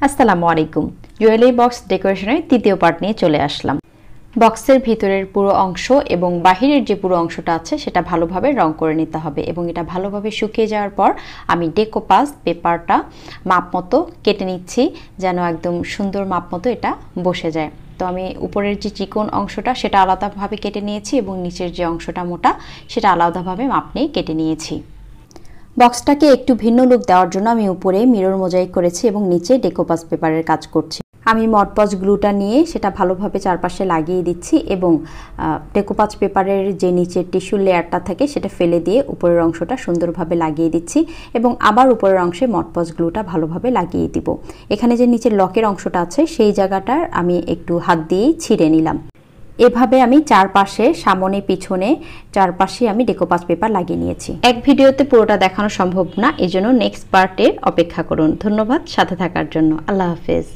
আসসালামু আলাইকুম। Jewellery box ডেকোরেশনের তৃতীয় পার্ট নিয়ে চলে আসলাম। বক্সের ভিতরের পুরো অংশ এবং বাহিরের যে পুরো অংশটা আছে সেটা ভালোভাবে রং করে নিতে হবে এবং এটা ভালোভাবে শুকিয়ে যাওয়ার পর আমি ডেকোপাস পেপারটা মাপ মতো কেটে নিচ্ছি যেন একদম সুন্দর মাপ মতো এটা বসে যায়। তো আমি উপরের যে চিকন অংশটা সেটা আলাদাভাবে কেটে নিয়েছি এবং নিচের যে অংশটা মোটা সেটা আলাদাভাবে মাপ নিয়ে কেটে নিয়েছি। বক্সটাকে একটু ভিন্ন লুক দেওয়ার জন্য আমি উপরে মিরর মোজাইক করেছি এবং নিচে ডেকোপাস পেপারের কাজ করছি। আমি মডপজ গ্লুটা নিয়ে সেটা ভালোভাবে চারপাশে লাগিয়ে দিচ্ছি এবং ডেকোপাস পেপারের যে নিচের টিস্যুর লেয়ারটা থাকে সেটা ফেলে দিয়ে উপরের অংশটা সুন্দরভাবে লাগিয়ে দিচ্ছি এবং আবার উপরের অংশে মডপজ গ্লুটা ভালোভাবে লাগিয়ে দিব। এখানে যে নিচের লকের অংশটা আছে সেই জায়গাটার আমি একটু হাত দিয়েই ছিঁড়ে নিলাম। এভাবে আমি চারপাশে সামনে পিছনে চারপাশে আমি ডেকোপাস পেপার লাগিয়ে নিয়েছি। এক ভিডিওতে পুরোটা দেখানো সম্ভব না, এজন্য নেক্সট পার্টের অপেক্ষা করুন। ধন্যবাদ সাথে থাকার জন্য। আল্লাহ হাফেজ।